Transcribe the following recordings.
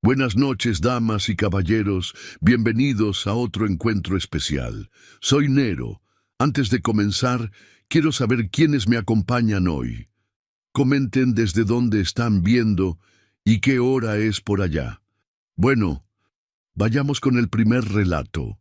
Buenas noches, damas y caballeros. Bienvenidos a otro encuentro especial. Soy Nero. Antes de comenzar, quiero saber quiénes me acompañan hoy. Comenten desde dónde están viendo y qué hora es por allá. Bueno, vayamos con el primer relato.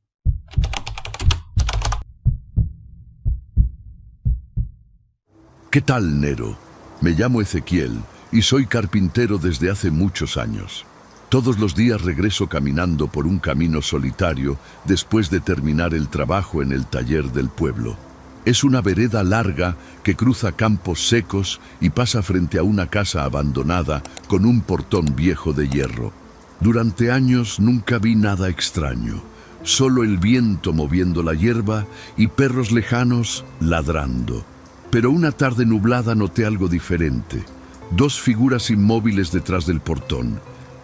¿Qué tal, Nero? Me llamo Ezequiel y soy carpintero desde hace muchos años. Todos los días regreso caminando por un camino solitario después de terminar el trabajo en el taller del pueblo. Es una vereda larga que cruza campos secos y pasa frente a una casa abandonada con un portón viejo de hierro. Durante años nunca vi nada extraño, solo el viento moviendo la hierba y perros lejanos ladrando. Pero una tarde nublada noté algo diferente. Dos figuras inmóviles detrás del portón,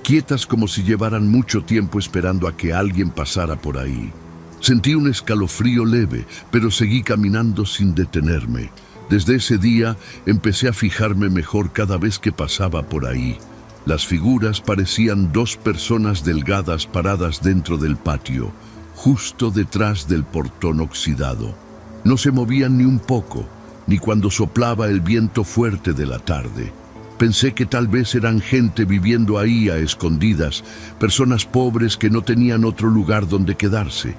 quietas como si llevaran mucho tiempo esperando a que alguien pasara por ahí. Sentí un escalofrío leve, pero seguí caminando sin detenerme. Desde ese día empecé a fijarme mejor cada vez que pasaba por ahí. Las figuras parecían dos personas delgadas paradas dentro del patio, justo detrás del portón oxidado. No se movían ni un poco, ni cuando soplaba el viento fuerte de la tarde. Pensé que tal vez eran gente viviendo ahí a escondidas, personas pobres que no tenían otro lugar donde quedarse.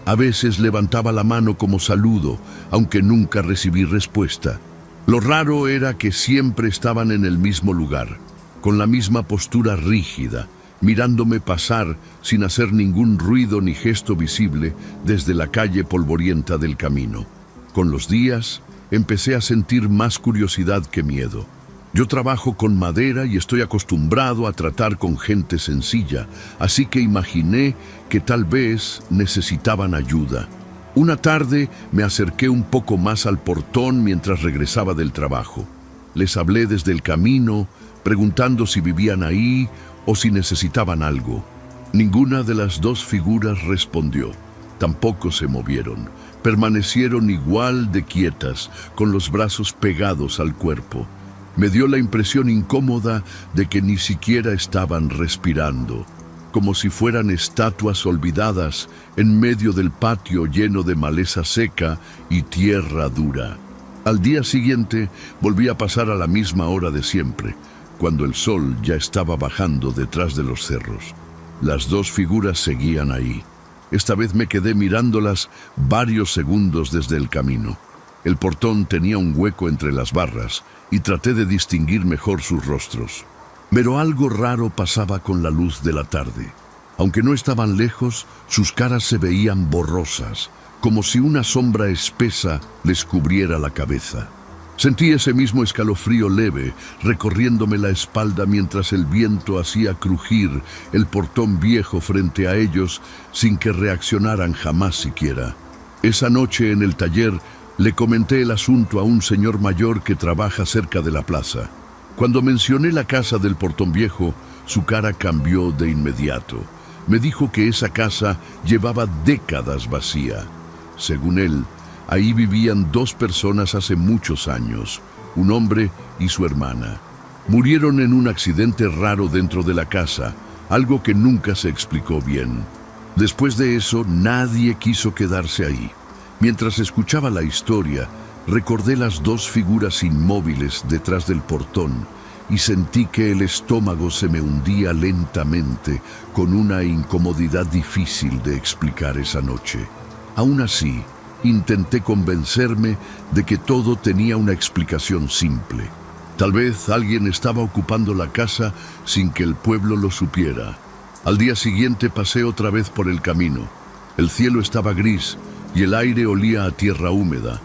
A veces levantaba la mano como saludo, aunque nunca recibí respuesta. Lo raro era que siempre estaban en el mismo lugar, con la misma postura rígida, mirándome pasar sin hacer ningún ruido ni gesto visible desde la calle polvorienta del camino. Con los días, empecé a sentir más curiosidad que miedo. Yo trabajo con madera y estoy acostumbrado a tratar con gente sencilla, así que imaginé que tal vez necesitaban ayuda. Una tarde me acerqué un poco más al portón mientras regresaba del trabajo. Les hablé desde el camino, preguntando si vivían ahí o si necesitaban algo. Ninguna de las dos figuras respondió. Tampoco se movieron. Permanecieron igual de quietas, con los brazos pegados al cuerpo. Me dio la impresión incómoda de que ni siquiera estaban respirando, como si fueran estatuas olvidadas en medio del patio lleno de maleza seca y tierra dura. Al día siguiente volví a pasar a la misma hora de siempre, cuando el sol ya estaba bajando detrás de los cerros. Las dos figuras seguían ahí. Esta vez me quedé mirándolas varios segundos desde el camino. El portón tenía un hueco entre las barras y traté de distinguir mejor sus rostros. Pero algo raro pasaba con la luz de la tarde. Aunque no estaban lejos, sus caras se veían borrosas, como si una sombra espesa les cubriera la cabeza. Sentí ese mismo escalofrío leve recorriéndome la espalda mientras el viento hacía crujir el portón viejo frente a ellos sin que reaccionaran jamás siquiera. Esa noche en el taller le comenté el asunto a un señor mayor que trabaja cerca de la plaza. Cuando mencioné la casa del portón viejo, su cara cambió de inmediato. Me dijo que esa casa llevaba décadas vacía. Según él, ahí vivían dos personas hace muchos años, un hombre y su hermana. Murieron en un accidente raro dentro de la casa, algo que nunca se explicó bien. Después de eso, nadie quiso quedarse ahí. Mientras escuchaba la historia, recordé las dos figuras inmóviles detrás del portón y sentí que el estómago se me hundía lentamente con una incomodidad difícil de explicar esa noche. Aún así, intenté convencerme de que todo tenía una explicación simple. Tal vez alguien estaba ocupando la casa sin que el pueblo lo supiera. Al día siguiente pasé otra vez por el camino. El cielo estaba gris y el aire olía a tierra húmeda.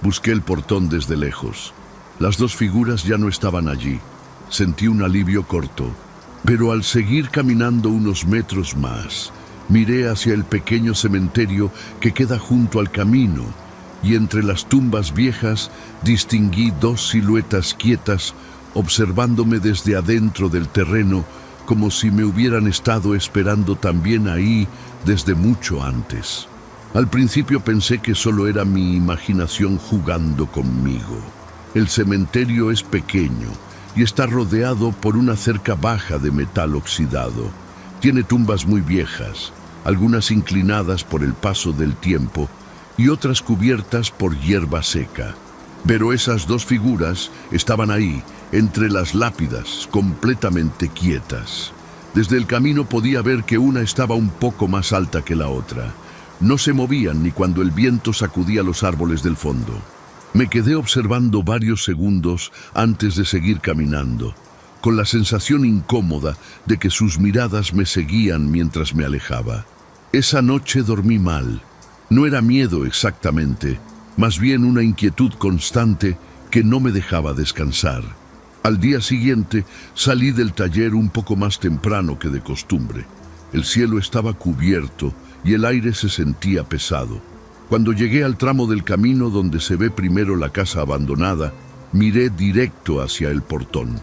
Busqué el portón desde lejos. Las dos figuras ya no estaban allí. Sentí un alivio corto, pero al seguir caminando unos metros más, miré hacia el pequeño cementerio que queda junto al camino y entre las tumbas viejas distinguí dos siluetas quietas observándome desde adentro del terreno como si me hubieran estado esperando también ahí desde mucho antes. Al principio pensé que solo era mi imaginación jugando conmigo. El cementerio es pequeño y está rodeado por una cerca baja de metal oxidado, Tiene tumbas muy viejas, algunas inclinadas por el paso del tiempo y otras cubiertas por hierba seca. Pero esas dos figuras estaban ahí, entre las lápidas, completamente quietas. Desde el camino podía ver que una estaba un poco más alta que la otra. No se movían ni cuando el viento sacudía los árboles del fondo. Me quedé observando varios segundos antes de seguir caminando, con la sensación incómoda de que sus miradas me seguían mientras me alejaba. Esa noche dormí mal. No era miedo exactamente, más bien una inquietud constante que no me dejaba descansar. Al día siguiente salí del taller un poco más temprano que de costumbre. El cielo estaba cubierto y el aire se sentía pesado. Cuando llegué al tramo del camino donde se ve primero la casa abandonada, miré directo hacia el portón.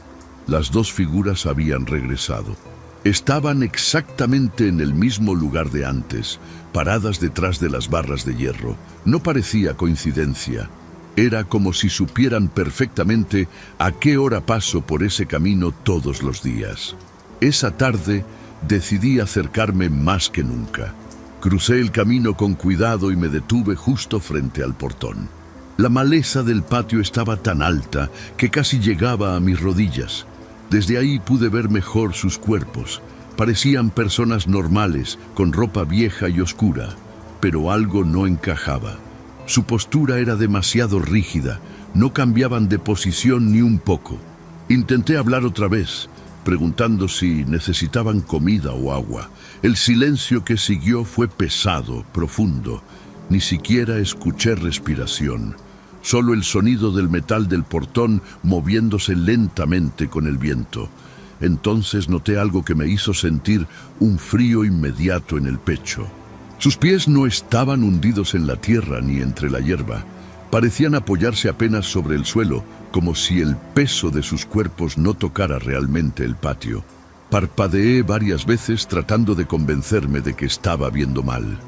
Las dos figuras habían regresado. Estaban exactamente en el mismo lugar de antes, paradas detrás de las barras de hierro. No parecía coincidencia. Era como si supieran perfectamente a qué hora paso por ese camino todos los días. Esa tarde decidí acercarme más que nunca. Crucé el camino con cuidado y me detuve justo frente al portón. La maleza del patio estaba tan alta que casi llegaba a mis rodillas. Desde ahí pude ver mejor sus cuerpos. Parecían personas normales, con ropa vieja y oscura, pero algo no encajaba. Su postura era demasiado rígida, no cambiaban de posición ni un poco. Intenté hablar otra vez, preguntando si necesitaban comida o agua. El silencio que siguió fue pesado, profundo. Ni siquiera escuché respiración. Solo el sonido del metal del portón moviéndose lentamente con el viento. Entonces noté algo que me hizo sentir un frío inmediato en el pecho. Sus pies no estaban hundidos en la tierra ni entre la hierba. Parecían apoyarse apenas sobre el suelo, como si el peso de sus cuerpos no tocara realmente el patio. Parpadeé varias veces tratando de convencerme de que estaba viendo mal.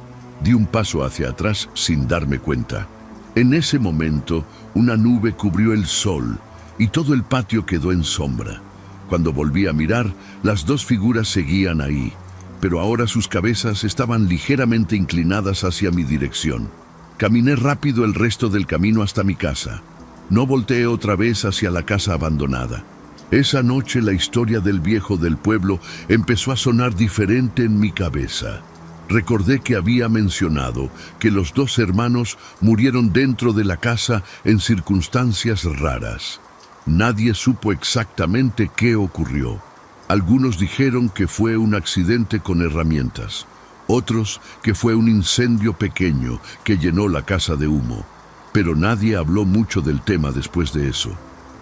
Di un paso hacia atrás sin darme cuenta. En ese momento, una nube cubrió el sol y todo el patio quedó en sombra. Cuando volví a mirar, las dos figuras seguían ahí, pero ahora sus cabezas estaban ligeramente inclinadas hacia mi dirección. Caminé rápido el resto del camino hasta mi casa. No volteé otra vez hacia la casa abandonada. Esa noche la historia del viejo del pueblo empezó a sonar diferente en mi cabeza. Recordé que había mencionado que los dos hermanos murieron dentro de la casa en circunstancias raras. Nadie supo exactamente qué ocurrió. Algunos dijeron que fue un accidente con herramientas. Otros que fue un incendio pequeño que llenó la casa de humo. Pero nadie habló mucho del tema después de eso.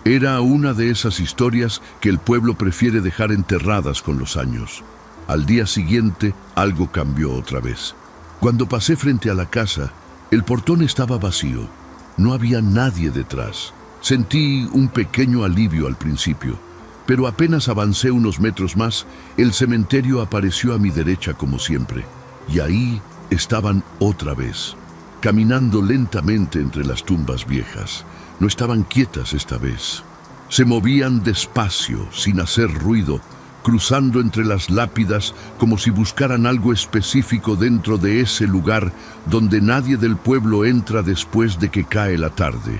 Era una de esas historias que el pueblo prefiere dejar enterradas con los años. Al día siguiente, algo cambió otra vez. Cuando pasé frente a la casa, el portón estaba vacío. No había nadie detrás. Sentí un pequeño alivio al principio, pero apenas avancé unos metros más, el cementerio apareció a mi derecha como siempre. Y ahí estaban otra vez, caminando lentamente entre las tumbas viejas. No estaban quietas esta vez. Se movían despacio, sin hacer ruido, cruzando entre las lápidas como si buscaran algo específico dentro de ese lugar donde nadie del pueblo entra después de que cae la tarde.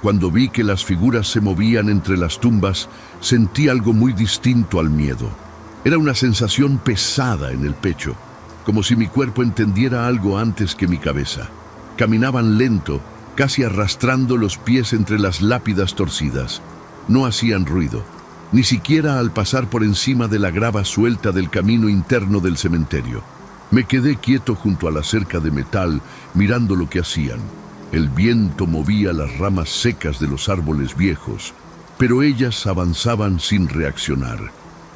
Cuando vi que las figuras se movían entre las tumbas, sentí algo muy distinto al miedo. Era una sensación pesada en el pecho, como si mi cuerpo entendiera algo antes que mi cabeza. Caminaban lento, casi arrastrando los pies entre las lápidas torcidas. No hacían ruido, ni siquiera al pasar por encima de la grava suelta del camino interno del cementerio. Me quedé quieto junto a la cerca de metal, mirando lo que hacían. El viento movía las ramas secas de los árboles viejos, pero ellas avanzaban sin reaccionar.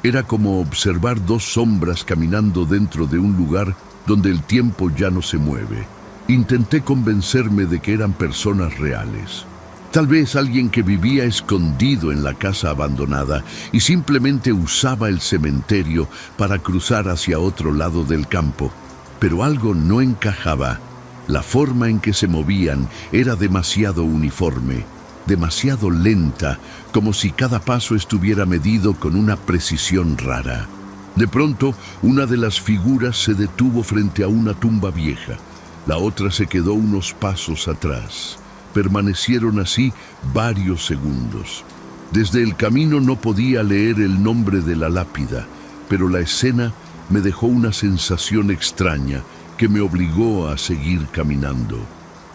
Era como observar dos sombras caminando dentro de un lugar donde el tiempo ya no se mueve. Intenté convencerme de que eran personas reales. Tal vez alguien que vivía escondido en la casa abandonada y simplemente usaba el cementerio para cruzar hacia otro lado del campo. Pero algo no encajaba. La forma en que se movían era demasiado uniforme, demasiado lenta, como si cada paso estuviera medido con una precisión rara. De pronto, una de las figuras se detuvo frente a una tumba vieja. La otra se quedó unos pasos atrás. Permanecieron así varios segundos. Desde el camino no podía leer el nombre de la lápida, pero la escena me dejó una sensación extraña que me obligó a seguir caminando.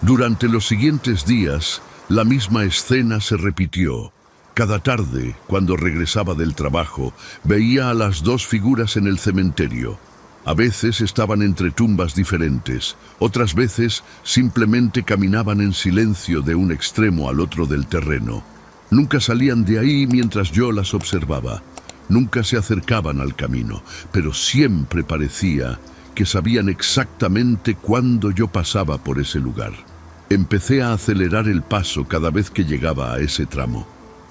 Durante los siguientes días, la misma escena se repitió. Cada tarde, cuando regresaba del trabajo, veía a las dos figuras en el cementerio. A veces estaban entre tumbas diferentes, otras veces simplemente caminaban en silencio de un extremo al otro del terreno. Nunca salían de ahí mientras yo las observaba. Nunca se acercaban al camino, pero siempre parecía que sabían exactamente cuándo yo pasaba por ese lugar. Empecé a acelerar el paso cada vez que llegaba a ese tramo.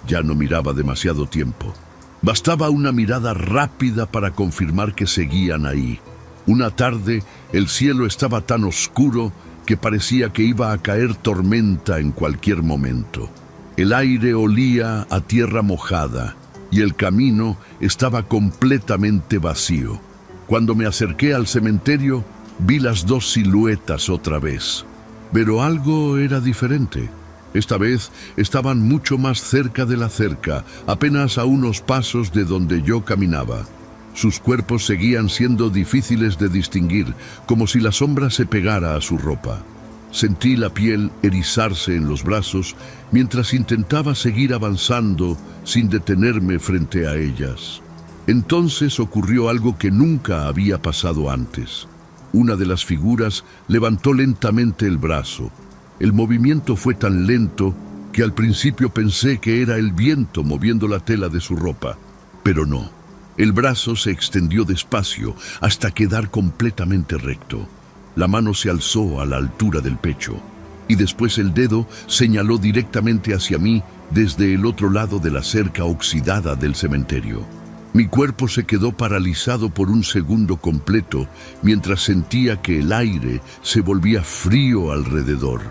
Ya no miraba demasiado tiempo. Bastaba una mirada rápida para confirmar que seguían ahí. Una tarde, el cielo estaba tan oscuro que parecía que iba a caer tormenta en cualquier momento. El aire olía a tierra mojada y el camino estaba completamente vacío. Cuando me acerqué al cementerio, vi las dos siluetas otra vez. Pero algo era diferente. Esta vez estaban mucho más cerca de la cerca, apenas a unos pasos de donde yo caminaba. Sus cuerpos seguían siendo difíciles de distinguir, como si la sombra se pegara a su ropa. Sentí la piel erizarse en los brazos mientras intentaba seguir avanzando sin detenerme frente a ellas. Entonces ocurrió algo que nunca había pasado antes. Una de las figuras levantó lentamente el brazo. El movimiento fue tan lento que al principio pensé que era el viento moviendo la tela de su ropa, pero no. El brazo se extendió despacio hasta quedar completamente recto. La mano se alzó a la altura del pecho y después el dedo señaló directamente hacia mí desde el otro lado de la cerca oxidada del cementerio. Mi cuerpo se quedó paralizado por un segundo completo mientras sentía que el aire se volvía frío alrededor.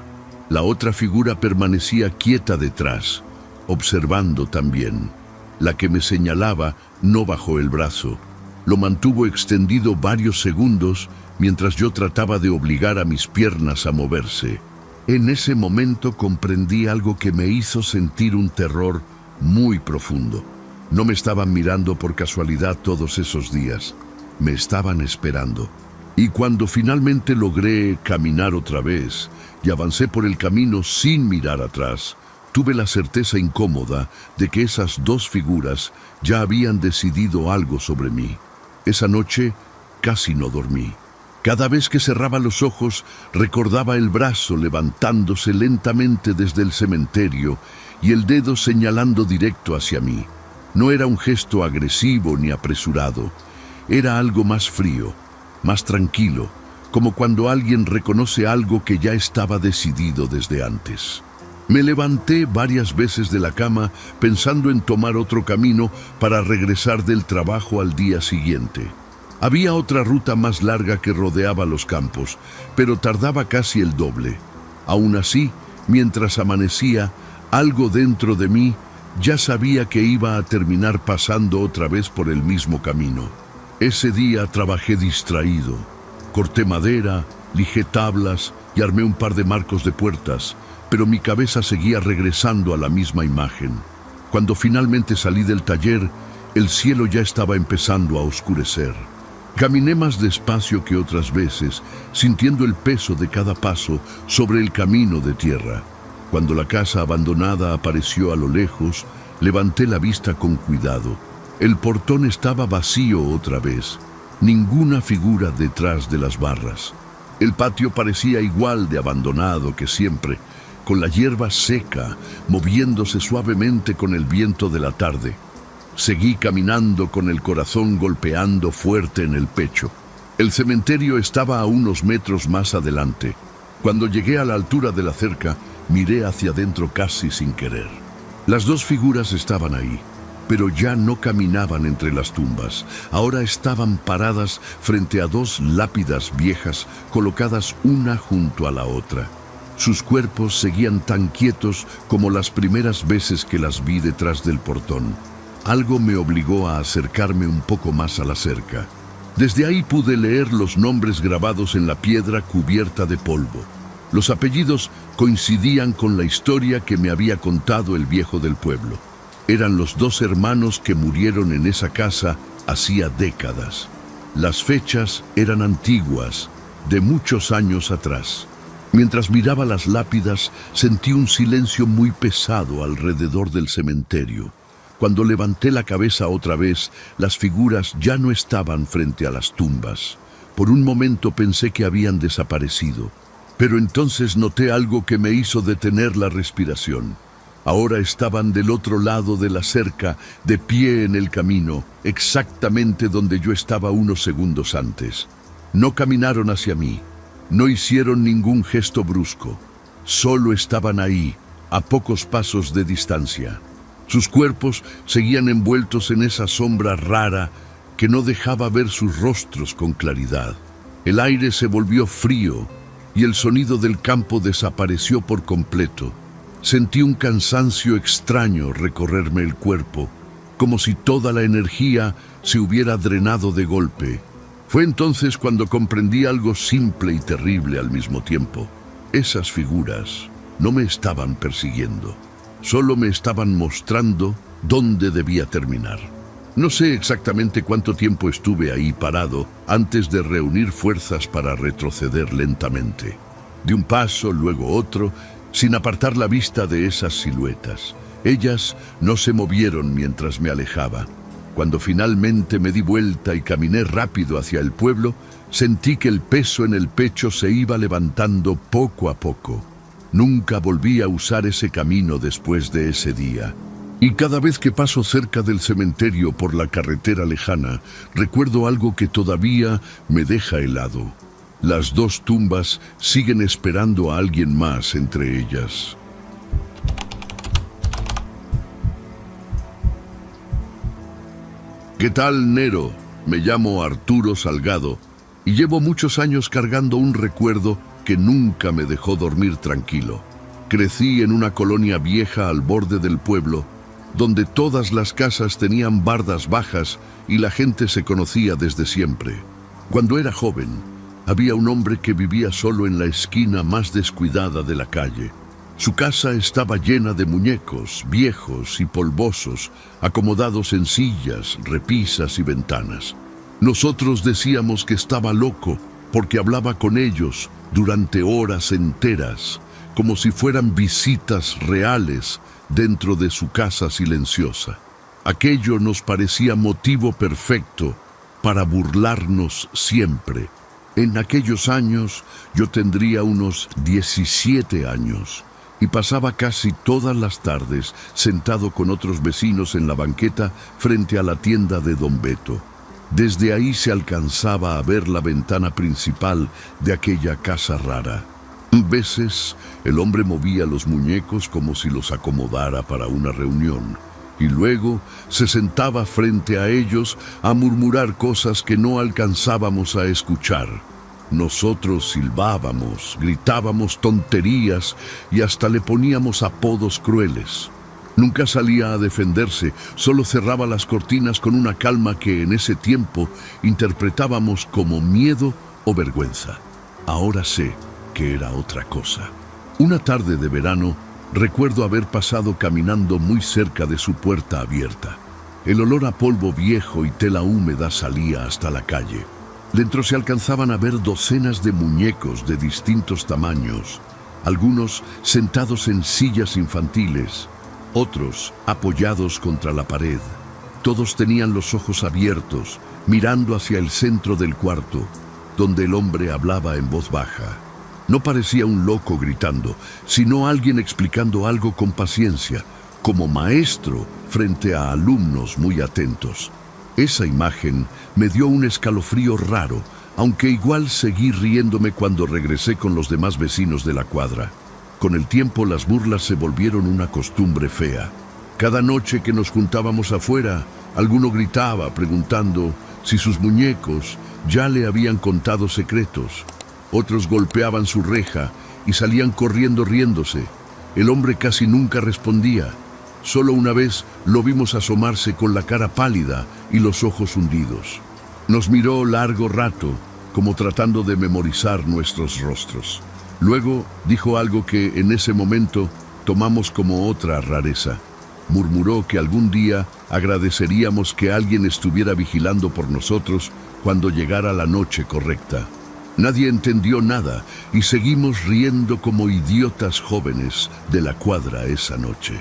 La otra figura permanecía quieta detrás, observando también. La que me señalaba no bajó el brazo. Lo mantuvo extendido varios segundos mientras yo trataba de obligar a mis piernas a moverse. En ese momento comprendí algo que me hizo sentir un terror muy profundo. No me estaban mirando por casualidad todos esos días. Me estaban esperando. Y cuando finalmente logré caminar otra vez y avancé por el camino sin mirar atrás, tuve la certeza incómoda de que esas dos figuras ya habían decidido algo sobre mí. Esa noche casi no dormí. Cada vez que cerraba los ojos, recordaba el brazo levantándose lentamente desde el cementerio y el dedo señalando directo hacia mí. No era un gesto agresivo ni apresurado. Era algo más frío, más tranquilo, como cuando alguien reconoce algo que ya estaba decidido desde antes. Me levanté varias veces de la cama pensando en tomar otro camino para regresar del trabajo al día siguiente. Había otra ruta más larga que rodeaba los campos, pero tardaba casi el doble. Aún así, mientras amanecía, algo dentro de mí ya sabía que iba a terminar pasando otra vez por el mismo camino. Ese día trabajé distraído. Corté madera, lijé tablas y armé un par de marcos de puertas, pero mi cabeza seguía regresando a la misma imagen. Cuando finalmente salí del taller, el cielo ya estaba empezando a oscurecer. Caminé más despacio que otras veces, sintiendo el peso de cada paso sobre el camino de tierra. Cuando la casa abandonada apareció a lo lejos, levanté la vista con cuidado. El portón estaba vacío otra vez. Ninguna figura detrás de las barras. El patio parecía igual de abandonado que siempre, con la hierba seca, moviéndose suavemente con el viento de la tarde. Seguí caminando con el corazón golpeando fuerte en el pecho. El cementerio estaba a unos metros más adelante. Cuando llegué a la altura de la cerca, miré hacia adentro casi sin querer. Las dos figuras estaban ahí, pero ya no caminaban entre las tumbas. Ahora estaban paradas frente a dos lápidas viejas colocadas una junto a la otra. Sus cuerpos seguían tan quietos como las primeras veces que las vi detrás del portón. algo me obligó a acercarme un poco más a la cerca. Desde ahí pude leer los nombres grabados en la piedra cubierta de polvo. Los apellidos coincidían con la historia que me había contado el viejo del pueblo. Eran los 2 hermanos que murieron en esa casa hacía décadas. Las fechas eran antiguas, de muchos años atrás. Mientras miraba las lápidas, sentí un silencio muy pesado alrededor del cementerio. Cuando levanté la cabeza otra vez, las figuras ya no estaban frente a las tumbas. Por un momento pensé que habían desaparecido, pero entonces noté algo que me hizo detener la respiración. Ahora estaban del otro lado de la cerca, de pie en el camino, exactamente donde yo estaba unos segundos antes. No caminaron hacia mí, no hicieron ningún gesto brusco, solo estaban ahí, a pocos pasos de distancia. Sus cuerpos seguían envueltos en esa sombra rara que no dejaba ver sus rostros con claridad. El aire se volvió frío y el sonido del campo desapareció por completo. Sentí un cansancio extraño recorrerme el cuerpo, como si toda la energía se hubiera drenado de golpe. Fue entonces cuando comprendí algo simple y terrible al mismo tiempo. Esas figuras no me estaban persiguiendo. Solo me estaban mostrando dónde debía terminar. No sé exactamente cuánto tiempo estuve ahí parado antes de reunir fuerzas para retroceder lentamente. De un paso, luego otro, sin apartar la vista de esas siluetas. Ellas no se movieron mientras me alejaba. Cuando finalmente me di vuelta y caminé rápido hacia el pueblo, sentí que el peso en el pecho se iba levantando poco a poco. Nunca volví a usar ese camino después de ese día. Y cada vez que paso cerca del cementerio por la carretera lejana, recuerdo algo que todavía me deja helado. Las 2 tumbas siguen esperando a alguien más entre ellas. ¿Qué tal, Nero? Me llamo Arturo Salgado y llevo muchos años cargando un recuerdo que nunca me dejó dormir tranquilo. Crecí en una colonia vieja al borde del pueblo, donde todas las casas tenían bardas bajas y la gente se conocía desde siempre. Cuando era joven, había un hombre que vivía solo en la esquina más descuidada de la calle. Su casa estaba llena de muñecos, viejos y polvosos, acomodados en sillas, repisas y ventanas. Nosotros decíamos que estaba loco porque hablaba con ellos durante horas enteras, como si fueran visitas reales dentro de su casa silenciosa. Aquello nos parecía motivo perfecto para burlarnos siempre. En aquellos años yo tendría unos 17 años y pasaba casi todas las tardes sentado con otros vecinos en la banqueta frente a la tienda de Don Beto. Desde ahí se alcanzaba a ver la ventana principal de aquella casa rara. A veces el hombre movía los muñecos como si los acomodara para una reunión, y luego se sentaba frente a ellos a murmurar cosas que no alcanzábamos a escuchar. Nosotros silbábamos, gritábamos tonterías y hasta le poníamos apodos crueles. Nunca salía a defenderse, solo cerraba las cortinas con una calma que en ese tiempo interpretábamos como miedo o vergüenza. Ahora sé que era otra cosa. Una tarde de verano, recuerdo haber pasado caminando muy cerca de su puerta abierta. El olor a polvo viejo y tela húmeda salía hasta la calle. Dentro se alcanzaban a ver docenas de muñecos de distintos tamaños, algunos sentados en sillas infantiles, otros apoyados contra la pared. Todos tenían los ojos abiertos, mirando hacia el centro del cuarto, donde el hombre hablaba en voz baja. No parecía un loco gritando, sino alguien explicando algo con paciencia, como maestro frente a alumnos muy atentos. Esa imagen me dio un escalofrío raro, aunque igual seguí riéndome cuando regresé con los demás vecinos de la cuadra. Con el tiempo las burlas se volvieron una costumbre fea. Cada noche que nos juntábamos afuera, alguno gritaba preguntando si sus muñecos ya le habían contado secretos. Otros golpeaban su reja y salían corriendo riéndose. El hombre casi nunca respondía. Solo una vez lo vimos asomarse con la cara pálida y los ojos hundidos. Nos miró largo rato, como tratando de memorizar nuestros rostros. Luego dijo algo que en ese momento tomamos como otra rareza. Murmuró que algún día agradeceríamos que alguien estuviera vigilando por nosotros cuando llegara la noche correcta. Nadie entendió nada y seguimos riendo como idiotas jóvenes de la cuadra esa noche.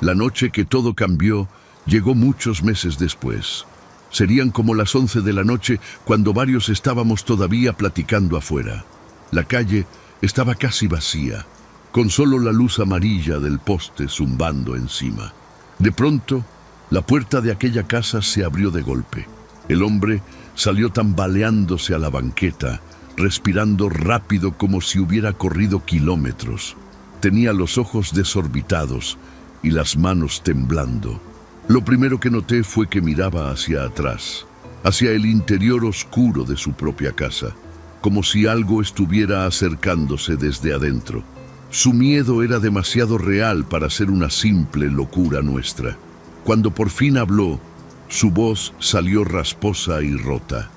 La noche que todo cambió llegó muchos meses después. Serían como las 11 de la noche cuando varios estábamos todavía platicando afuera. La calle estaba casi vacía, con solo la luz amarilla del poste zumbando encima. De pronto, la puerta de aquella casa se abrió de golpe. El hombre salió tambaleándose a la banqueta, respirando rápido como si hubiera corrido kilómetros. Tenía los ojos desorbitados y las manos temblando. Lo primero que noté fue que miraba hacia atrás, hacia el interior oscuro de su propia casa, como si algo estuviera acercándose desde adentro. Su miedo era demasiado real para ser una simple locura nuestra. Cuando por fin habló, su voz salió rasposa y rota.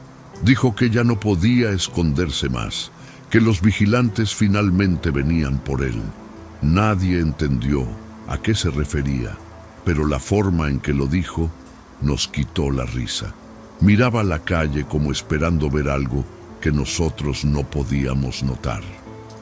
Dijo que ya no podía esconderse más, que los vigilantes finalmente venían por él. Nadie entendió a qué se refería, pero la forma en que lo dijo nos quitó la risa. Miraba la calle como esperando ver algo que nosotros no podíamos notar.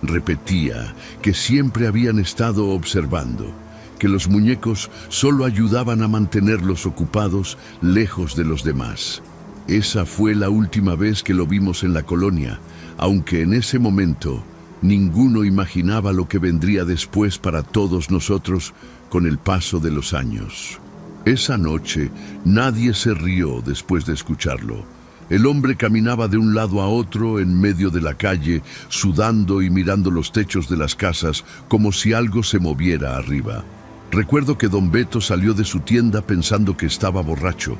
Repetía que siempre habían estado observando, que los muñecos solo ayudaban a mantenerlos ocupados lejos de los demás. Esa fue la última vez que lo vimos en la colonia, aunque en ese momento ninguno imaginaba lo que vendría después para todos nosotros con el paso de los años. Esa noche nadie se rió después de escucharlo. El hombre caminaba de un lado a otro en medio de la calle, sudando y mirando los techos de las casas como si algo se moviera arriba. Recuerdo que don Beto salió de su tienda pensando que estaba borracho,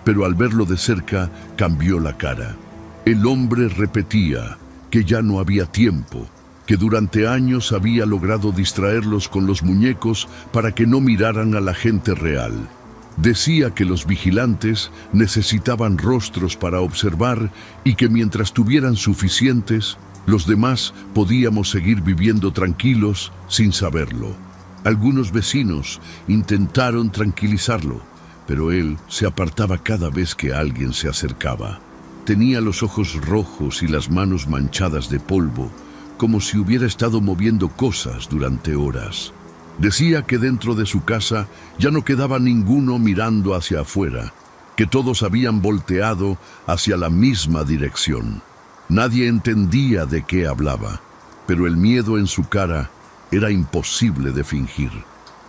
pero al verlo de cerca cambió la cara. El hombre repetía que ya no había tiempo, que durante años había logrado distraerlos con los muñecos para que no miraran a la gente real. Decía que los vigilantes necesitaban rostros para observar y que mientras tuvieran suficientes, los demás podíamos seguir viviendo tranquilos sin saberlo. Algunos vecinos intentaron tranquilizarlo, pero él se apartaba cada vez que alguien se acercaba. Tenía los ojos rojos y las manos manchadas de polvo, como si hubiera estado moviendo cosas durante horas. Decía que dentro de su casa ya no quedaba ninguno mirando hacia afuera, que todos habían volteado hacia la misma dirección. Nadie entendía de qué hablaba, pero el miedo en su cara era imposible de fingir.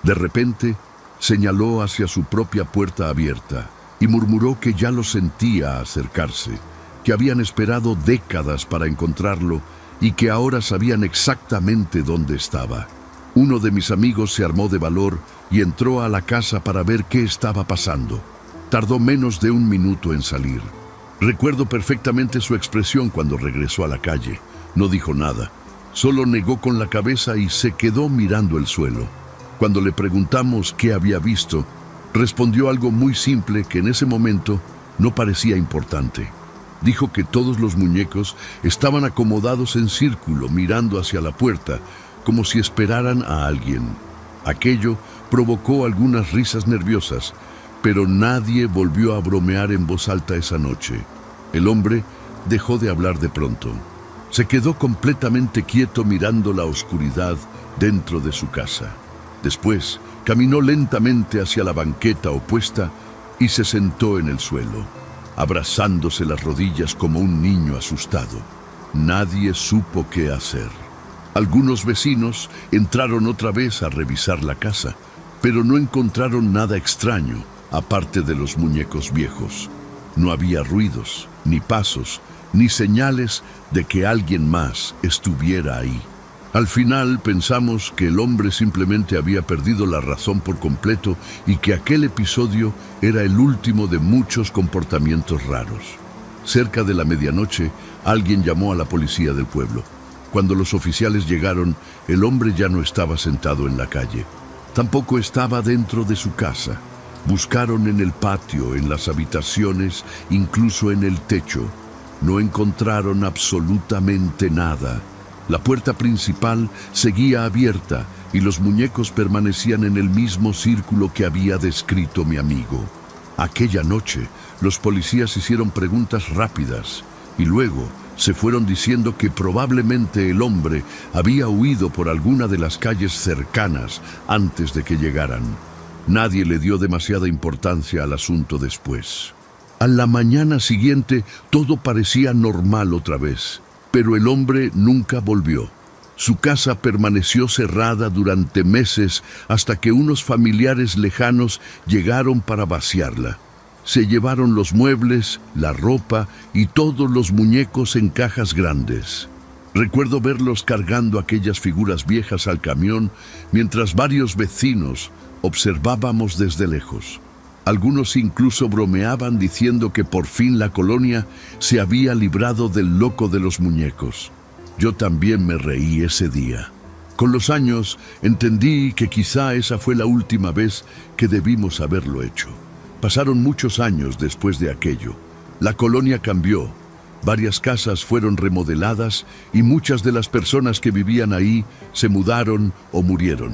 De repente, señaló hacia su propia puerta abierta y murmuró que ya lo sentía acercarse, que habían esperado décadas para encontrarlo y que ahora sabían exactamente dónde estaba. Uno de mis amigos se armó de valor y entró a la casa para ver qué estaba pasando. Tardó menos de 1 minuto en salir. Recuerdo perfectamente su expresión cuando regresó a la calle. No dijo nada, solo negó con la cabeza y se quedó mirando el suelo. Cuando le preguntamos qué había visto, respondió algo muy simple que en ese momento no parecía importante. Dijo que todos los muñecos estaban acomodados en círculo mirando hacia la puerta, como si esperaran a alguien. Aquello provocó algunas risas nerviosas, pero nadie volvió a bromear en voz alta esa noche. El hombre dejó de hablar de pronto. Se quedó completamente quieto mirando la oscuridad dentro de su casa. Después, caminó lentamente hacia la banqueta opuesta y se sentó en el suelo, abrazándose las rodillas como un niño asustado. Nadie supo qué hacer. Algunos vecinos entraron otra vez a revisar la casa, pero no encontraron nada extraño, aparte de los muñecos viejos. No había ruidos, ni pasos, ni señales de que alguien más estuviera ahí. Al final pensamos que el hombre simplemente había perdido la razón por completo y que aquel episodio era el último de muchos comportamientos raros. Cerca de la medianoche, alguien llamó a la policía del pueblo. Cuando los oficiales llegaron, el hombre ya no estaba sentado en la calle. Tampoco estaba dentro de su casa. Buscaron en el patio, en las habitaciones, incluso en el techo. No encontraron absolutamente nada. La puerta principal seguía abierta y los muñecos permanecían en el mismo círculo que había descrito mi amigo. Aquella noche, los policías hicieron preguntas rápidas y luego se fueron diciendo que probablemente el hombre había huido por alguna de las calles cercanas antes de que llegaran. Nadie le dio demasiada importancia al asunto después. A la mañana siguiente todo parecía normal otra vez, pero el hombre nunca volvió. Su casa permaneció cerrada durante meses hasta que unos familiares lejanos llegaron para vaciarla. Se llevaron los muebles, la ropa y todos los muñecos en cajas grandes. Recuerdo verlos cargando aquellas figuras viejas al camión mientras varios vecinos observábamos desde lejos. Algunos incluso bromeaban diciendo que por fin la colonia se había librado del loco de los muñecos. Yo también me reí ese día. Con los años entendí que quizá esa fue la última vez que debimos haberlo hecho. Pasaron muchos años después de aquello. La colonia cambió. Varias casas fueron remodeladas y muchas de las personas que vivían ahí se mudaron o murieron.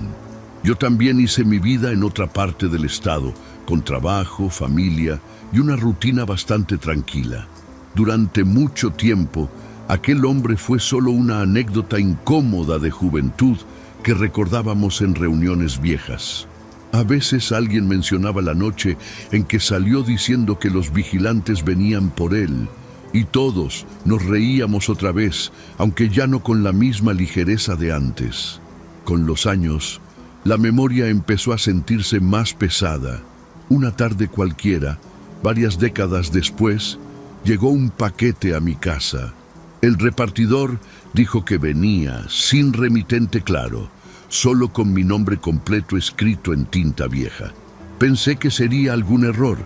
Yo también hice mi vida en otra parte del estado, con trabajo, familia y una rutina bastante tranquila. Durante mucho tiempo, aquel hombre fue solo una anécdota incómoda de juventud que recordábamos en reuniones viejas. A veces alguien mencionaba la noche en que salió diciendo que los vigilantes venían por él, y todos nos reíamos otra vez, aunque ya no con la misma ligereza de antes. Con los años, la memoria empezó a sentirse más pesada. Una tarde cualquiera, varias décadas después, llegó un paquete a mi casa. El repartidor dijo que venía sin remitente claro, solo con mi nombre completo escrito en tinta vieja. Pensé que sería algún error,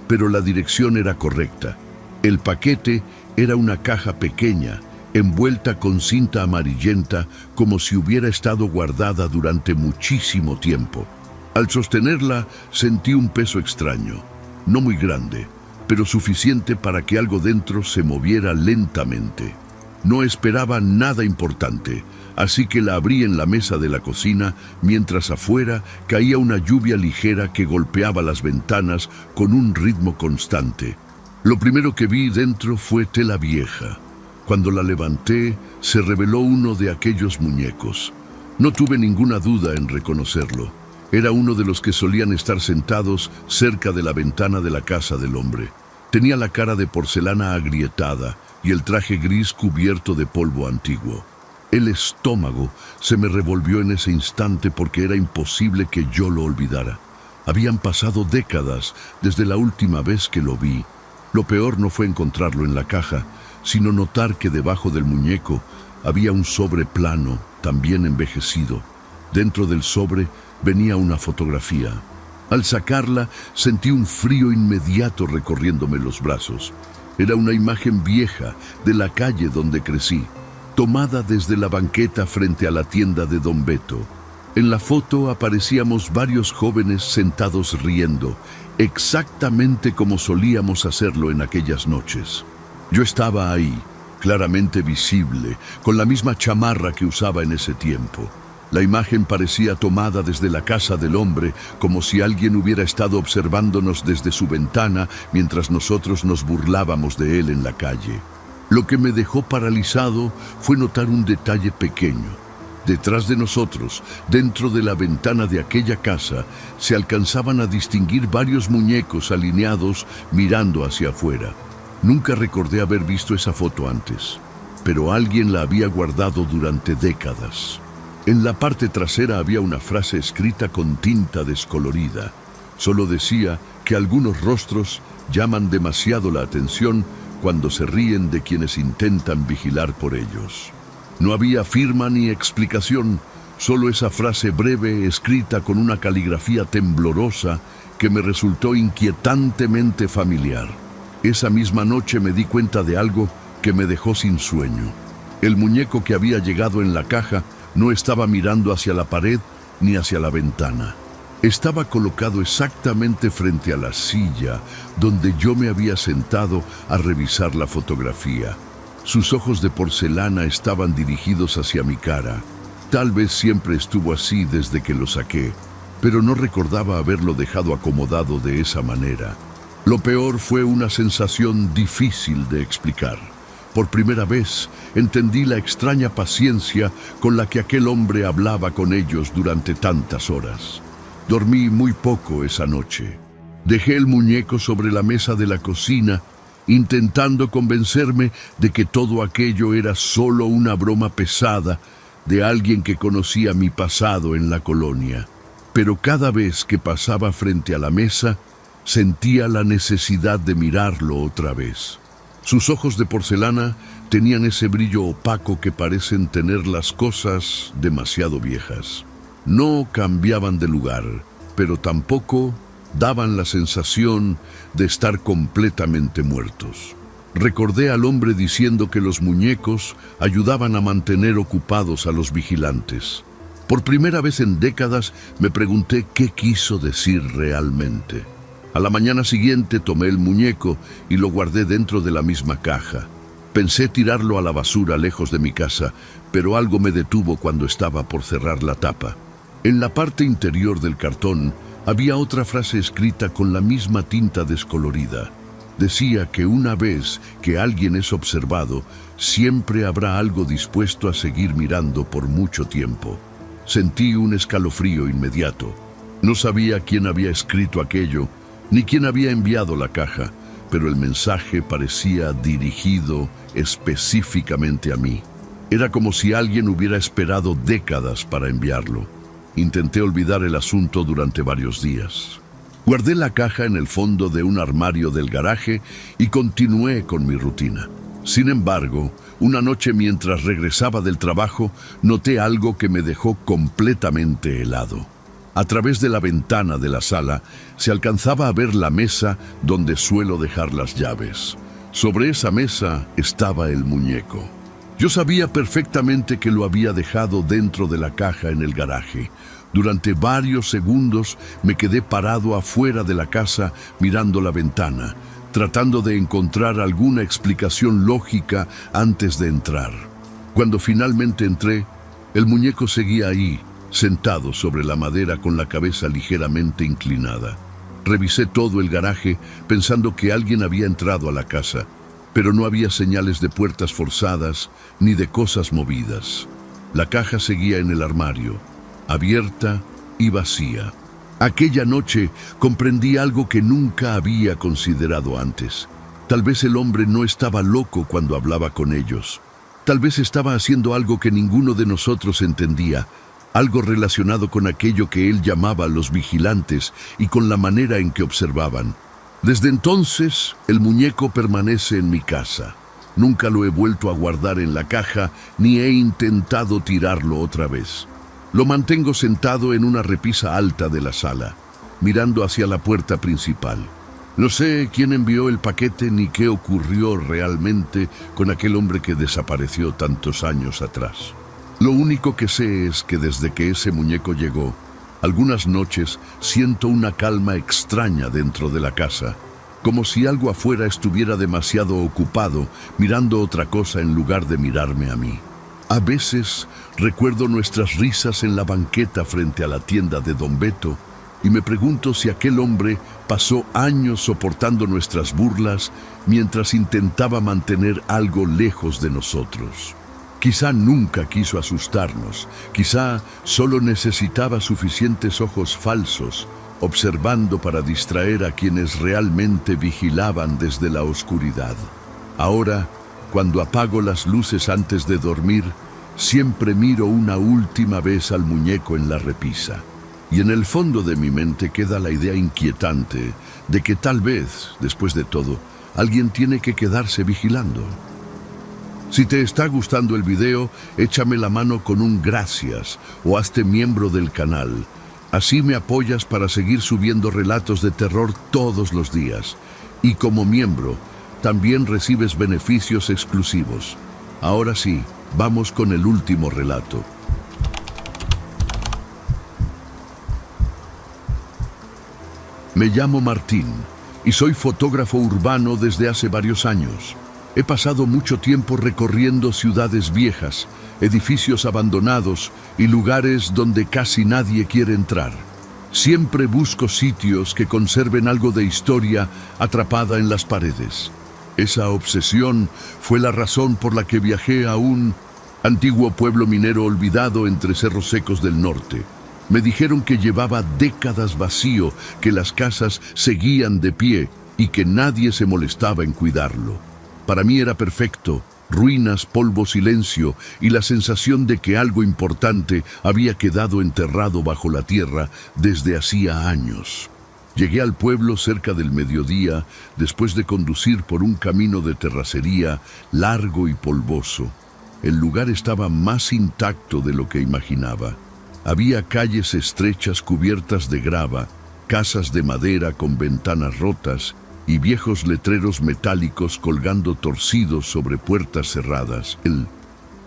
pero la dirección era correcta. El paquete era una caja pequeña, envuelta con cinta amarillenta como si hubiera estado guardada durante muchísimo tiempo. Al sostenerla sentí un peso extraño, no muy grande, pero suficiente para que algo dentro se moviera lentamente. No esperaba nada importante, así que la abrí en la mesa de la cocina mientras afuera caía una lluvia ligera que golpeaba las ventanas con un ritmo constante. Lo primero que vi dentro fue tela vieja. Cuando la levanté, se reveló uno de aquellos muñecos. No tuve ninguna duda en reconocerlo. Era uno de los que solían estar sentados cerca de la ventana de la casa del hombre. Tenía la cara de porcelana agrietada y el traje gris cubierto de polvo antiguo. El estómago se me revolvió en ese instante porque era imposible que yo lo olvidara. Habían pasado décadas desde la última vez que lo vi. Lo peor no fue encontrarlo en la caja, sino notar que debajo del muñeco había un sobre plano, también envejecido. Dentro del sobre venía una fotografía. Al sacarla, sentí un frío inmediato recorriéndome los brazos. Era una imagen vieja de la calle donde crecí, tomada desde la banqueta frente a la tienda de Don Beto. En la foto aparecíamos varios jóvenes sentados riendo, exactamente como solíamos hacerlo en aquellas noches. Yo estaba ahí, claramente visible, con la misma chamarra que usaba en ese tiempo. La imagen parecía tomada desde la casa del hombre, como si alguien hubiera estado observándonos desde su ventana mientras nosotros nos burlábamos de él en la calle. Lo que me dejó paralizado fue notar un detalle pequeño. Detrás de nosotros, dentro de la ventana de aquella casa, se alcanzaban a distinguir varios muñecos alineados mirando hacia afuera. Nunca recordé haber visto esa foto antes, pero alguien la había guardado durante décadas. En la parte trasera había una frase escrita con tinta descolorida. Solo decía que algunos rostros llaman demasiado la atención cuando se ríen de quienes intentan vigilar por ellos. No había firma ni explicación, solo esa frase breve escrita con una caligrafía temblorosa que me resultó inquietantemente familiar. Esa misma noche me di cuenta de algo que me dejó sin sueño. El muñeco que había llegado en la caja no estaba mirando hacia la pared ni hacia la ventana. Estaba colocado exactamente frente a la silla donde yo me había sentado a revisar la fotografía. Sus ojos de porcelana estaban dirigidos hacia mi cara. Tal vez siempre estuvo así desde que lo saqué, pero no recordaba haberlo dejado acomodado de esa manera. Lo peor fue una sensación difícil de explicar. Por primera vez entendí la extraña paciencia con la que aquel hombre hablaba con ellos durante tantas horas. Dormí muy poco esa noche. Dejé el muñeco sobre la mesa de la cocina, intentando convencerme de que todo aquello era solo una broma pesada de alguien que conocía mi pasado en la colonia. Pero cada vez que pasaba frente a la mesa, sentía la necesidad de mirarlo otra vez. Sus ojos de porcelana tenían ese brillo opaco que parecen tener las cosas demasiado viejas. No cambiaban de lugar, pero tampoco daban la sensación de estar completamente muertos. Recordé al hombre diciendo que los muñecos ayudaban a mantener ocupados a los vigilantes. Por primera vez en décadas me pregunté qué quiso decir realmente. A la mañana siguiente tomé el muñeco y lo guardé dentro de la misma caja. Pensé tirarlo a la basura lejos de mi casa, pero algo me detuvo cuando estaba por cerrar la tapa. En la parte interior del cartón había otra frase escrita con la misma tinta descolorida. Decía que una vez que alguien es observado, siempre habrá algo dispuesto a seguir mirando por mucho tiempo. Sentí un escalofrío inmediato. No sabía quién había escrito aquello, ni quién había enviado la caja, pero el mensaje parecía dirigido específicamente a mí. Era como si alguien hubiera esperado décadas para enviarlo. Intenté olvidar el asunto durante varios días. Guardé la caja en el fondo de un armario del garaje y continué con mi rutina. Sin embargo, una noche mientras regresaba del trabajo, noté algo que me dejó completamente helado. A través de la ventana de la sala se alcanzaba a ver la mesa donde suelo dejar las llaves. Sobre esa mesa estaba el muñeco. Yo sabía perfectamente que lo había dejado dentro de la caja en el garaje. Durante varios segundos me quedé parado afuera de la casa mirando la ventana, tratando de encontrar alguna explicación lógica antes de entrar. Cuando finalmente entré, el muñeco seguía ahí, sentado sobre la madera con la cabeza ligeramente inclinada. Revisé todo el garaje pensando que alguien había entrado a la casa, pero no había señales de puertas forzadas ni de cosas movidas. La caja seguía en el armario, abierta y vacía. Aquella noche comprendí algo que nunca había considerado antes. Tal vez el hombre no estaba loco cuando hablaba con ellos. Tal vez estaba haciendo algo que ninguno de nosotros entendía, algo relacionado con aquello que él llamaba los vigilantes y con la manera en que observaban. Desde entonces, el muñeco permanece en mi casa. Nunca lo he vuelto a guardar en la caja, ni he intentado tirarlo otra vez. Lo mantengo sentado en una repisa alta de la sala, mirando hacia la puerta principal. No sé quién envió el paquete ni qué ocurrió realmente con aquel hombre que desapareció tantos años atrás. Lo único que sé es que desde que ese muñeco llegó, algunas noches siento una calma extraña dentro de la casa, como si algo afuera estuviera demasiado ocupado mirando otra cosa en lugar de mirarme a mí. A veces recuerdo nuestras risas en la banqueta frente a la tienda de Don Beto y me pregunto si aquel hombre pasó años soportando nuestras burlas mientras intentaba mantener algo lejos de nosotros. Quizá nunca quiso asustarnos, quizá solo necesitaba suficientes ojos falsos, observando para distraer a quienes realmente vigilaban desde la oscuridad. Ahora, cuando apago las luces antes de dormir, siempre miro una última vez al muñeco en la repisa. Y en el fondo de mi mente queda la idea inquietante de que tal vez, después de todo, alguien tiene que quedarse vigilando. Si te está gustando el video, échame la mano con un gracias o hazte miembro del canal. Así me apoyas para seguir subiendo relatos de terror todos los días. Y como miembro, también recibes beneficios exclusivos. Ahora sí, vamos con el último relato. Me llamo Martín y soy fotógrafo urbano desde hace varios años. He pasado mucho tiempo recorriendo ciudades viejas, edificios abandonados y lugares donde casi nadie quiere entrar. Siempre busco sitios que conserven algo de historia atrapada en las paredes. Esa obsesión fue la razón por la que viajé a un antiguo pueblo minero olvidado entre cerros secos del norte. Me dijeron que llevaba décadas vacío, que las casas seguían de pie y que nadie se molestaba en cuidarlo. Para mí era perfecto: ruinas, polvo, silencio y la sensación de que algo importante había quedado enterrado bajo la tierra desde hacía años. Llegué al pueblo cerca del mediodía, después de conducir por un camino de terracería largo y polvoso. El lugar estaba más intacto de lo que imaginaba. Había calles estrechas cubiertas de grava, casas de madera con ventanas rotas y viejos letreros metálicos colgando torcidos sobre puertas cerradas. El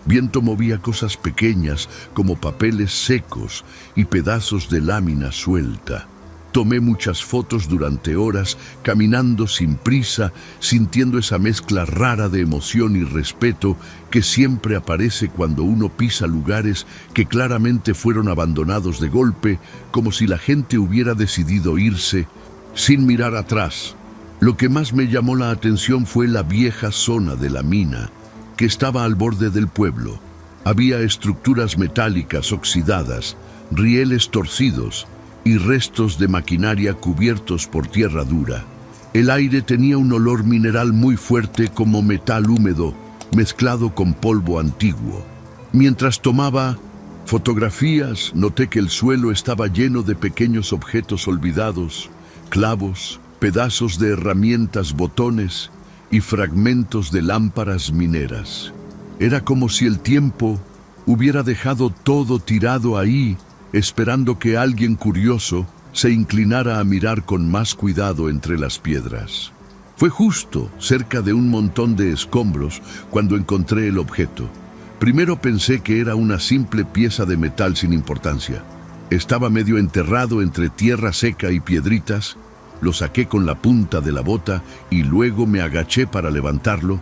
viento movía cosas pequeñas como papeles secos y pedazos de lámina suelta. Tomé muchas fotos durante horas, caminando sin prisa, sintiendo esa mezcla rara de emoción y respeto que siempre aparece cuando uno pisa lugares que claramente fueron abandonados de golpe, como si la gente hubiera decidido irse sin mirar atrás. Lo que más me llamó la atención fue la vieja zona de la mina, que estaba al borde del pueblo. Había estructuras metálicas oxidadas, rieles torcidos y restos de maquinaria cubiertos por tierra dura. El aire tenía un olor mineral muy fuerte, como metal húmedo mezclado con polvo antiguo. Mientras tomaba fotografías, noté que el suelo estaba lleno de pequeños objetos olvidados: clavos, pedazos de herramientas, botones y fragmentos de lámparas mineras. Era como si el tiempo hubiera dejado todo tirado ahí, esperando que alguien curioso se inclinara a mirar con más cuidado entre las piedras. Fue justo cerca de un montón de escombros cuando encontré el objeto. Primero pensé que era una simple pieza de metal sin importancia. Estaba medio enterrado entre tierra seca y piedritas. Lo saqué con la punta de la bota y luego me agaché para levantarlo.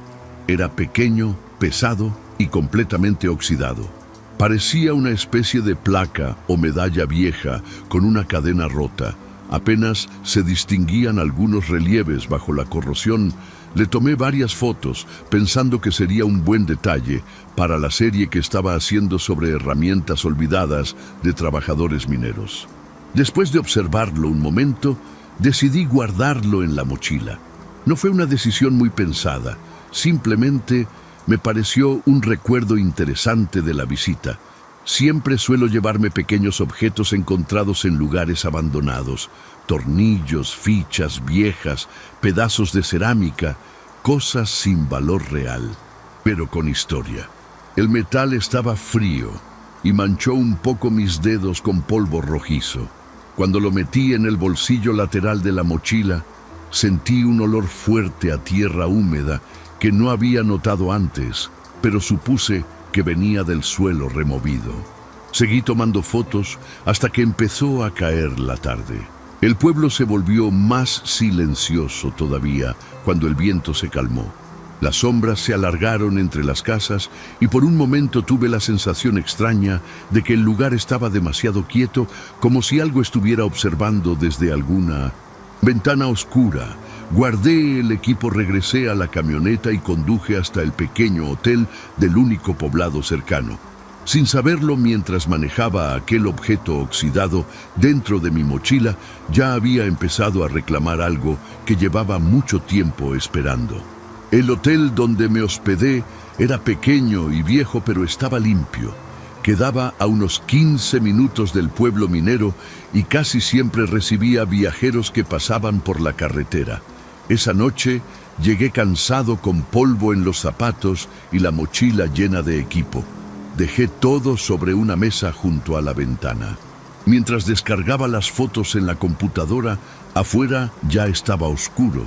Era pequeño, pesado y completamente oxidado. Parecía una especie de placa o medalla vieja con una cadena rota. Apenas se distinguían algunos relieves bajo la corrosión. Le tomé varias fotos, pensando que sería un buen detalle para la serie que estaba haciendo sobre herramientas olvidadas de trabajadores mineros. Después de observarlo un momento, decidí guardarlo en la mochila. No fue una decisión muy pensada, simplemente me pareció un recuerdo interesante de la visita. Siempre suelo llevarme pequeños objetos encontrados en lugares abandonados: tornillos, fichas viejas, pedazos de cerámica, cosas sin valor real, pero con historia. El metal estaba frío y manchó un poco mis dedos con polvo rojizo. Cuando lo metí en el bolsillo lateral de la mochila, sentí un olor fuerte a tierra húmeda que no había notado antes, pero supuse que venía del suelo removido. Seguí tomando fotos hasta que empezó a caer la tarde. El pueblo se volvió más silencioso todavía cuando el viento se calmó. Las sombras se alargaron entre las casas y por un momento tuve la sensación extraña de que el lugar estaba demasiado quieto, como si algo estuviera observando desde alguna ventana oscura. Guardé el equipo, regresé a la camioneta y conduje hasta el pequeño hotel del único poblado cercano. Sin saberlo, mientras manejaba aquel objeto oxidado dentro de mi mochila, ya había empezado a reclamar algo que llevaba mucho tiempo esperando. El hotel donde me hospedé era pequeño y viejo, pero estaba limpio. Quedaba a unos 15 minutos del pueblo minero y casi siempre recibía viajeros que pasaban por la carretera. Esa noche llegué cansado, con polvo en los zapatos y la mochila llena de equipo. Dejé todo sobre una mesa junto a la ventana. Mientras descargaba las fotos en la computadora, afuera ya estaba oscuro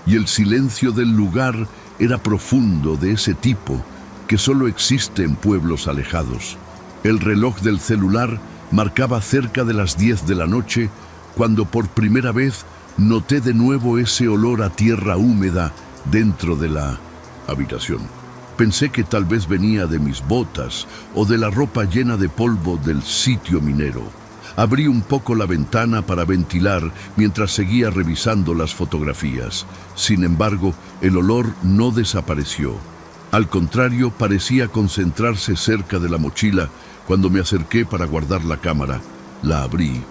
y el silencio del lugar era profundo, de ese tipo que solo existe en pueblos alejados. El reloj del celular marcaba cerca de las 10 de la noche cuando por primera vez noté de nuevo ese olor a tierra húmeda dentro de la habitación. Pensé que tal vez venía de mis botas o de la ropa llena de polvo del sitio minero. Abrí un poco la ventana para ventilar mientras seguía revisando las fotografías. Sin embargo, el olor no desapareció. Al contrario, parecía concentrarse cerca de la mochila. Cuando me acerqué para guardar la cámara, la abrí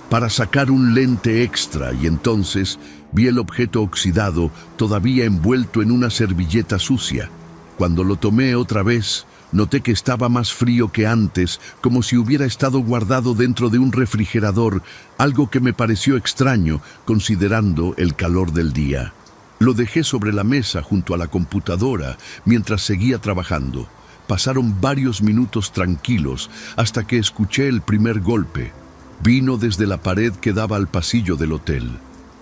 para sacar un lente extra y entonces vi el objeto oxidado todavía envuelto en una servilleta sucia. Cuando lo tomé otra vez, noté que estaba más frío que antes, como si hubiera estado guardado dentro de un refrigerador, algo que me pareció extraño considerando el calor del día. Lo dejé sobre la mesa junto a la computadora mientras seguía trabajando. Pasaron varios minutos tranquilos hasta que escuché el primer golpe. Vino desde la pared que daba al pasillo del hotel.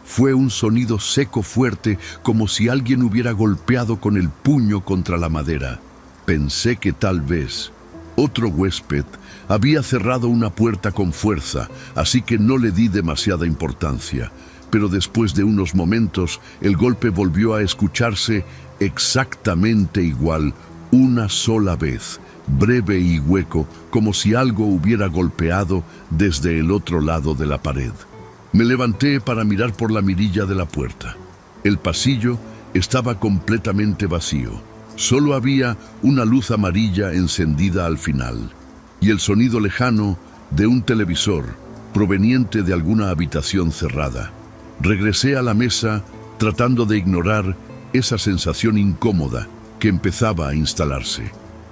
Fue un sonido seco fuerte, como si alguien hubiera golpeado con el puño contra la madera. Pensé que tal vez otro huésped había cerrado una puerta con fuerza, así que no le di demasiada importancia. Pero después de unos momentos, el golpe volvió a escucharse exactamente igual, una sola vez, breve y hueco, como si algo hubiera golpeado desde el otro lado de la pared. Me levanté para mirar por la mirilla de la puerta. El pasillo estaba completamente vacío. Solo había una luz amarilla encendida al final, y el sonido lejano de un televisor proveniente de alguna habitación cerrada. Regresé a la mesa tratando de ignorar esa sensación incómoda que empezaba a instalarse.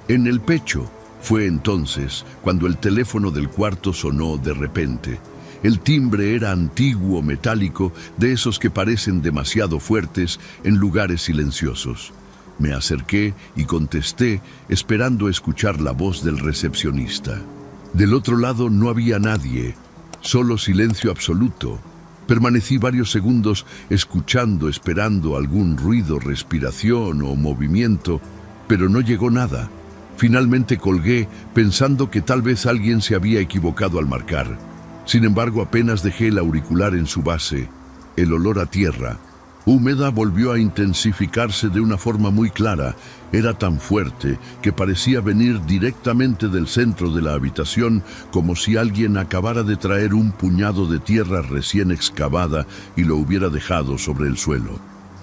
En el pecho fue entonces cuando el teléfono del cuarto sonó de repente. El timbre era antiguo, metálico, de esos que parecen demasiado fuertes en lugares silenciosos. Me acerqué y contesté, esperando escuchar la voz del recepcionista. Del otro lado no había nadie, solo silencio absoluto. Permanecí varios segundos escuchando, esperando algún ruido, respiración o movimiento, pero no llegó nada. Finalmente colgué, pensando que tal vez alguien se había equivocado al marcar. Sin embargo, apenas dejé el auricular en su base, el olor a tierra húmeda volvió a intensificarse de una forma muy clara. Era tan fuerte que parecía venir directamente del centro de la habitación, como si alguien acabara de traer un puñado de tierra recién excavada y lo hubiera dejado sobre el suelo.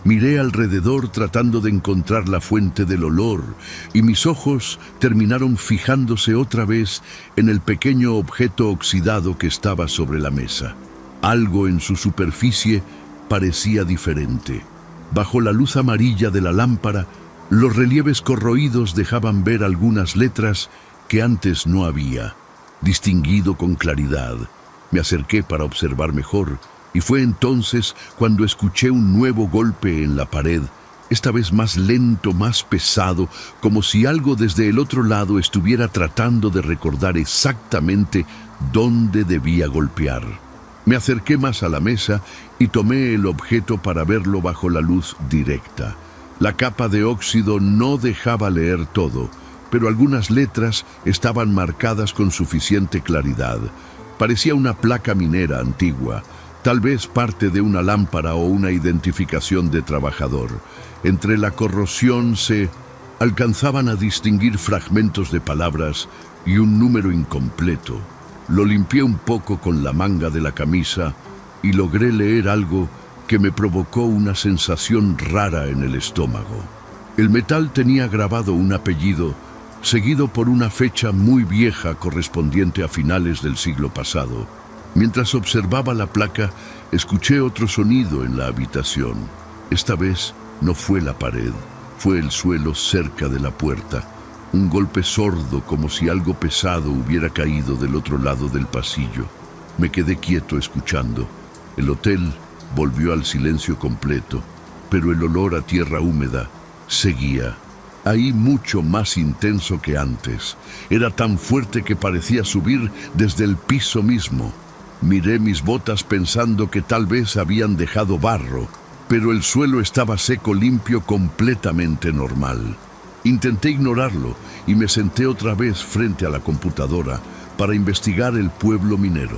Miré alrededor tratando de encontrar la fuente del olor, y mis ojos terminaron fijándose otra vez en el pequeño objeto oxidado que estaba sobre la mesa. Algo en su superficie parecía diferente. Bajo la luz amarilla de la lámpara, los relieves corroídos dejaban ver algunas letras que antes no había distinguido con claridad. Me acerqué para observar mejor, y fue entonces cuando escuché un nuevo golpe en la pared, esta vez más lento, más pesado, como si algo desde el otro lado estuviera tratando de recordar exactamente dónde debía golpear. Me acerqué más a la mesa y tomé el objeto para verlo bajo la luz directa. La capa de óxido no dejaba leer todo, pero algunas letras estaban marcadas con suficiente claridad. Parecía una placa minera antigua, tal vez parte de una lámpara o una identificación de trabajador. Entre la corrosión se alcanzaban a distinguir fragmentos de palabras y un número incompleto. Lo limpié un poco con la manga de la camisa y logré leer algo que me provocó una sensación rara en el estómago. El metal tenía grabado un apellido, seguido por una fecha muy vieja correspondiente a finales del siglo pasado. Mientras observaba la placa, escuché otro sonido en la habitación. Esta vez no fue la pared, fue el suelo cerca de la puerta. Un golpe sordo, como si algo pesado hubiera caído del otro lado del pasillo. Me quedé quieto escuchando. El hotel volvió al silencio completo, pero el olor a tierra húmeda seguía. Ahí mucho más intenso que antes. Era tan fuerte que parecía subir desde el piso mismo. Miré mis botas pensando que tal vez habían dejado barro, pero el suelo estaba seco, limpio, completamente normal. Intenté ignorarlo y me senté otra vez frente a la computadora para investigar el pueblo minero.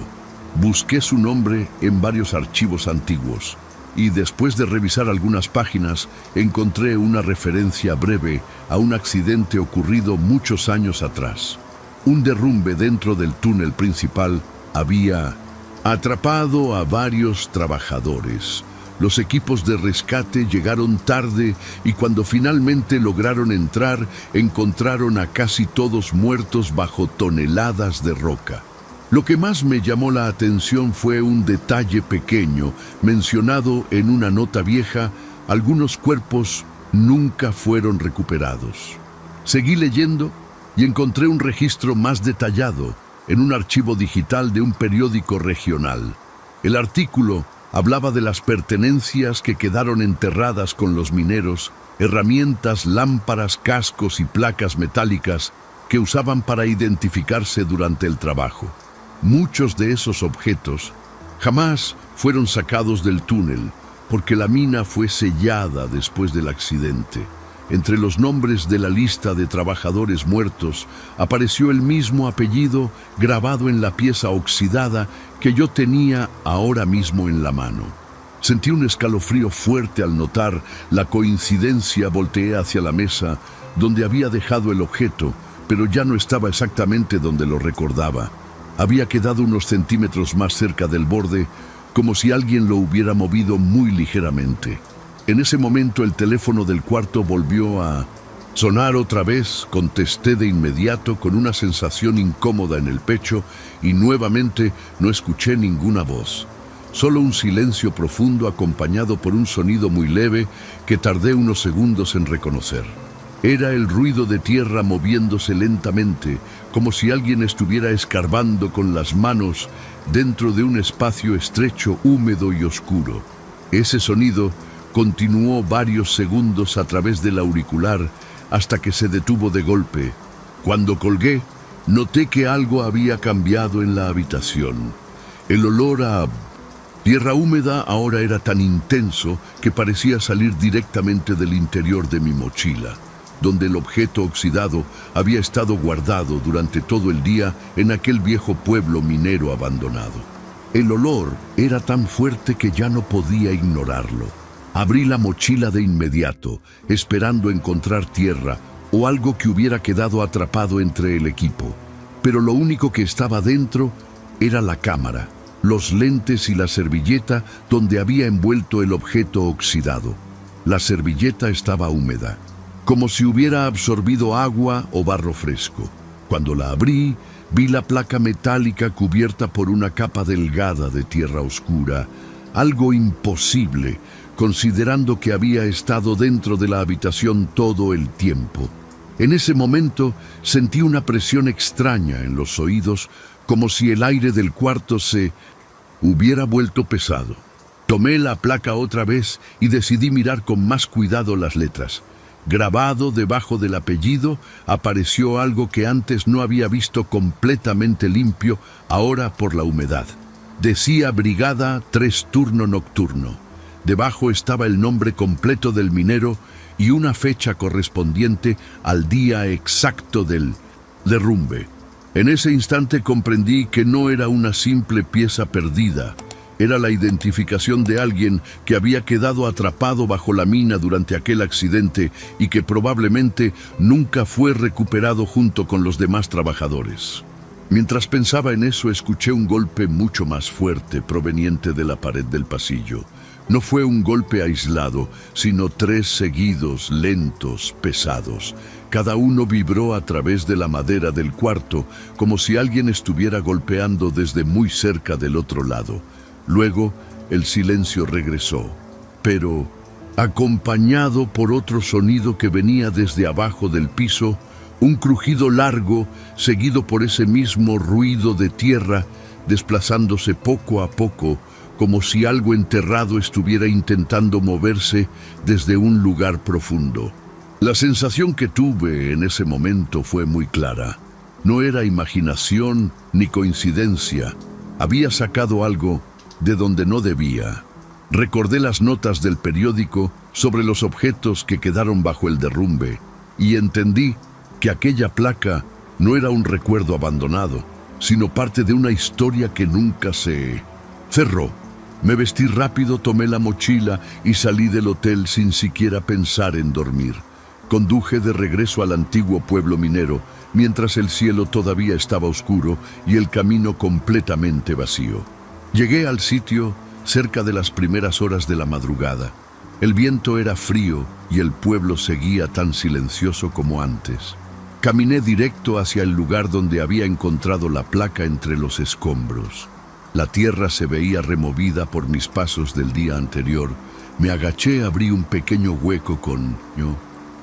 Busqué su nombre en varios archivos antiguos y después de revisar algunas páginas encontré una referencia breve a un accidente ocurrido muchos años atrás. Un derrumbe dentro del túnel principal había atrapado a varios trabajadores. Los equipos de rescate llegaron tarde y cuando finalmente lograron entrar, encontraron a casi todos muertos bajo toneladas de roca. Lo que más me llamó la atención fue un detalle pequeño mencionado en una nota vieja: algunos cuerpos nunca fueron recuperados. Seguí leyendo y encontré un registro más detallado en un archivo digital de un periódico regional. El artículo hablaba de las pertenencias que quedaron enterradas con los mineros, herramientas, lámparas, cascos y placas metálicas que usaban para identificarse durante el trabajo. Muchos de esos objetos jamás fueron sacados del túnel porque la mina fue sellada después del accidente. Entre los nombres de la lista de trabajadores muertos apareció el mismo apellido grabado en la pieza oxidada que yo tenía ahora mismo en la mano. Sentí un escalofrío fuerte al notar la coincidencia. Volteé hacia la mesa donde había dejado el objeto, pero ya no estaba exactamente donde lo recordaba. Había quedado unos centímetros más cerca del borde, como si alguien lo hubiera movido muy ligeramente. En ese momento el teléfono del cuarto volvió a sonar otra vez. Contesté de inmediato con una sensación incómoda en el pecho y nuevamente no escuché ninguna voz. Solo un silencio profundo acompañado por un sonido muy leve que tardé unos segundos en reconocer. Era el ruido de tierra moviéndose lentamente, como si alguien estuviera escarbando con las manos dentro de un espacio estrecho, húmedo y oscuro. Ese sonido continuó varios segundos a través del auricular hasta que se detuvo de golpe. Cuando colgué, noté que algo había cambiado en la habitación. El olor a tierra húmeda ahora era tan intenso que parecía salir directamente del interior de mi mochila, donde el objeto oxidado había estado guardado durante todo el día en aquel viejo pueblo minero abandonado. El olor era tan fuerte que ya no podía ignorarlo. Abrí la mochila de inmediato, esperando encontrar tierra o algo que hubiera quedado atrapado entre el equipo. Pero lo único que estaba dentro era la cámara, los lentes y la servilleta donde había envuelto el objeto oxidado. La servilleta estaba húmeda, como si hubiera absorbido agua o barro fresco. Cuando la abrí, vi la placa metálica cubierta por una capa delgada de tierra oscura, algo imposible, considerando que había estado dentro de la habitación todo el tiempo. En ese momento sentí una presión extraña en los oídos, como si el aire del cuarto se hubiera vuelto pesado. Tomé la placa otra vez y decidí mirar con más cuidado las letras. Grabado debajo del apellido apareció algo que antes no había visto completamente limpio, ahora por la humedad. Decía Brigada 3 Turno Nocturno. Debajo estaba el nombre completo del minero y una fecha correspondiente al día exacto del derrumbe. En ese instante comprendí que no era una simple pieza perdida. Era la identificación de alguien que había quedado atrapado bajo la mina durante aquel accidente y que probablemente nunca fue recuperado junto con los demás trabajadores. Mientras pensaba en eso, escuché un golpe mucho más fuerte proveniente de la pared del pasillo. No fue un golpe aislado, sino 3 seguidos, lentos, pesados. Cada uno vibró a través de la madera del cuarto, como si alguien estuviera golpeando desde muy cerca del otro lado. Luego, el silencio regresó, pero acompañado por otro sonido que venía desde abajo del piso, un crujido largo, seguido por ese mismo ruido de tierra, desplazándose poco a poco, como si algo enterrado estuviera intentando moverse desde un lugar profundo. La sensación que tuve en ese momento fue muy clara. No era imaginación ni coincidencia. Había sacado algo de donde no debía. Recordé las notas del periódico sobre los objetos que quedaron bajo el derrumbe y entendí que aquella placa no era un recuerdo abandonado, sino parte de una historia que nunca se cerró. Me vestí rápido, tomé la mochila y salí del hotel sin siquiera pensar en dormir. Conduje de regreso al antiguo pueblo minero, mientras el cielo todavía estaba oscuro y el camino completamente vacío. Llegué al sitio cerca de las primeras horas de la madrugada. El viento era frío y el pueblo seguía tan silencioso como antes. Caminé directo hacia el lugar donde había encontrado la placa entre los escombros. La tierra se veía removida por mis pasos del día anterior. Me agaché, abrí un pequeño hueco con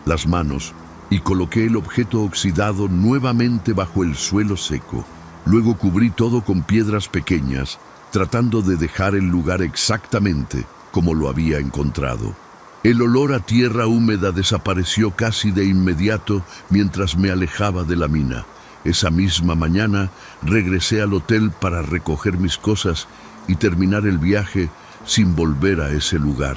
las manos y coloqué el objeto oxidado nuevamente bajo el suelo seco. Luego cubrí todo con piedras pequeñas, tratando de dejar el lugar exactamente como lo había encontrado. El olor a tierra húmeda desapareció casi de inmediato mientras me alejaba de la mina. Esa misma mañana regresé al hotel para recoger mis cosas y terminar el viaje sin volver a ese lugar.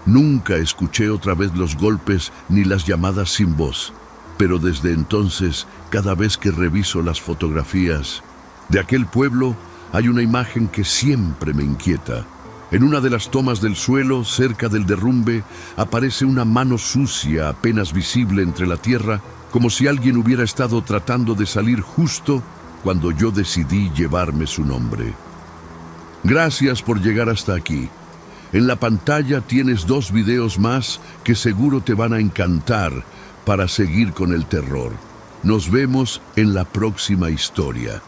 Nunca escuché otra vez los golpes ni las llamadas sin voz, pero desde entonces, cada vez que reviso las fotografías de aquel pueblo, hay una imagen que siempre me inquieta. En una de las tomas del suelo, cerca del derrumbe, aparece una mano sucia apenas visible entre la tierra, como si alguien hubiera estado tratando de salir justo cuando yo decidí llevarme su nombre. Gracias por llegar hasta aquí. En la pantalla tienes 2 videos más que seguro te van a encantar para seguir con el terror. Nos vemos en la próxima historia.